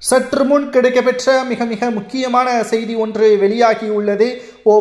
சற்று முன் கிடைக்கப்பெற்ற மிக முக்கியமான செய்தி ஒன்று வெளியாகியுள்ளது.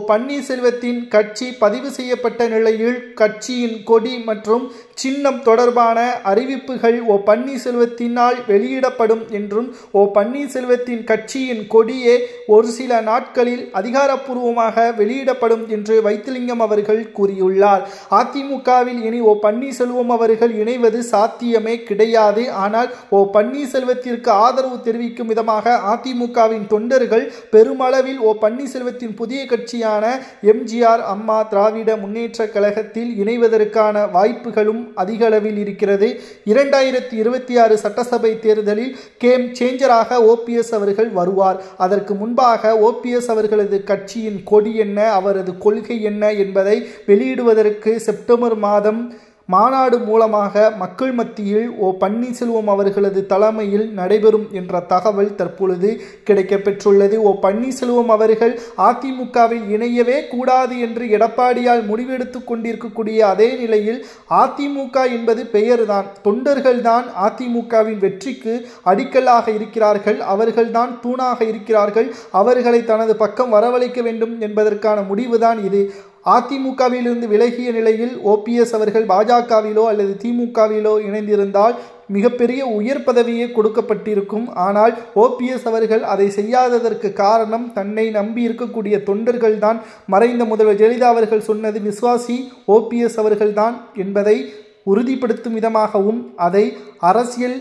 பன்னீர்செல்வத்தின் கட்சி பதிவு செய்யப்பட்ட நிலையில் கட்சியின் கொடி மற்றும் சின்னம் தொடர்பான அறிவிப்புகள் பன்னீர்செல்வத்தினால் வெளியிடப்படும் என்றும் பன்னீர்செல்வத்தின் கட்சியின் கொடியே ஒரு சில நாட்களில் அதிகாரப்பூர்வமாக வெளியிடப்படும் என்று வைத்திலிங்கம் அவர்கள் கூறியுள்ளார். அதிமுகவில் இனி பன்னீர்செல்வம் அவர்கள் இணைவது சாத்தியமே கிடையாது. ஆனால் பன்னீர்செல்வத்திற்கு ஆதரவு தெரிவிக்கும் விதமாக அதிமுகவின் தொண்டர்கள் பெருமளவில் பன்னீர்செல்வத்தின் புதிய கட்சியான எம்ஜிஆர் அம்மா திராவிட முன்னேற்ற கழகத்தில் இணைவதற்கான வாய்ப்புகளும் அதிக அளவில் இருக்கிறது. 2026 சட்டசபை தேர்தலில் கேம் சேஞ்சராக ஓபிஎஸ் அவர்கள் வருவார். அதற்கு முன்பாக ஓபிஎஸ் அவர்களது கட்சியின் கொடி என்ன, அவரது கொள்கை என்ன என்பதை வெளியிடுவதற்கு செப்டம்பர் மாதம் மாநாடு மூலமாக மக்கள் மத்தியில் பன்னீர்செல்வம் அவர்களது தலைமையில் நடைபெறும் என்ற தகவல் தற்பொழுது கிடைக்கப்பெற்றுள்ளது. பன்னீர்செல்வம் அவர்கள் அதிமுகவில் இணையவே கூடாது என்று எடப்பாடியால் முடிவெடுத்து கொண்டிருக்கக்கூடிய அதே நிலையில் அதிமுக என்பது பெயர்தான், தொண்டர்கள்தான் அதிமுகவின் வெற்றிக்கு அடிக்கல்லாக இருக்கிறார்கள், அவர்கள்தான் தூணாக இருக்கிறார்கள், அவர்களை தனது பக்கம் வரவழைக்க வேண்டும் என்பதற்கான முடிவுதான் இது. அதிமுகவிலிருந்து விலகிய நிலையில் ஓபிஎஸ் அவர்கள் பாஜகவிலோ அல்லது திமுகவிலோ இணைந்திருந்தால் மிகப்பெரிய உயர் பதவியே கொடுக்கப்பட்டிருக்கும். ஆனால் ஓபிஎஸ் அவர்கள் அதை செய்யாததற்கு காரணம் தன்னை நம்பி இருக்கக்கூடிய தொண்டர்கள் தான். மறைந்த முதல்வர் ஜெயலலிதா அவர்கள் சொன்னது விசுவாசி ஓபிஎஸ் அவர்கள்தான் என்பதை உறுதிப்படுத்தும் விதமாகவும் அதை அரசியல்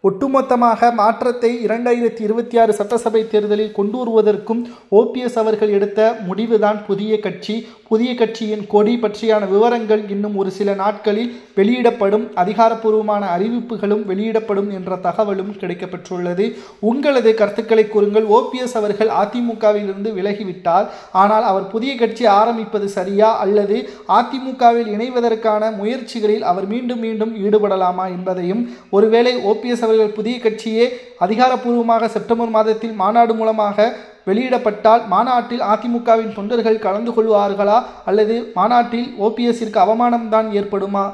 ஒட்டுமொத்தமாக மாற்றத்தை 2026 சட்டசபை தேர்தலில் கொண்டு வருவதற்கும் ஓபிஎஸ் அவர்கள் எடுத்த முடிவுதான் புதிய கட்சி. புதிய கட்சியின் கொடி பற்றியான விவரங்கள் இன்னும் ஒரு சில நாட்களில் வெளியிடப்படும், அதிகாரப்பூர்வமான அறிவிப்புகளும் வெளியிடப்படும் என்ற தகவலும் கிடைக்கப்பெற்றுள்ளது. உங்களது கருத்துக்களை கூறுங்கள். ஓபிஎஸ் அவர்கள் அதிமுகவிலிருந்து விலகிவிட்டார், ஆனால் அவர் புதிய கட்சி ஆரம்பிப்பது சரியா அல்லது அதிமுகவில் இணைவதற்கான முயற்சிகளில் அவர் மீண்டும் ஈடுபடலாமா என்பதையும், ஒருவேளை ஓபிஎஸ் புதிய கட்சியே அதிகாரப்பூர்வமாக செப்டம்பர் மாதத்தில் மாநாடு மூலமாக வெளியிடப்பட்டால் மாநாட்டில் அதிமுகவின் தொண்டர்கள் கலந்து கொள்வார்களா அல்லது மாநாட்டில் ஓபிஎஸ்ஸிற்கு அவமானம்தான் ஏற்படுமா?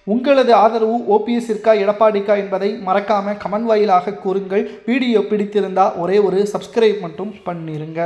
உங்களது ஆதரவு ஓபிஎஸ்ஸிற்கா எடப்பாடிக்கா என்பதை மறக்காம கமெண்ட் வாயிலாக கூறுங்கள். வீடியோ பிடித்திருந்தா ஒரே ஒரு சப்ஸ்கிரைப் மட்டும் பண்ணிருங்க.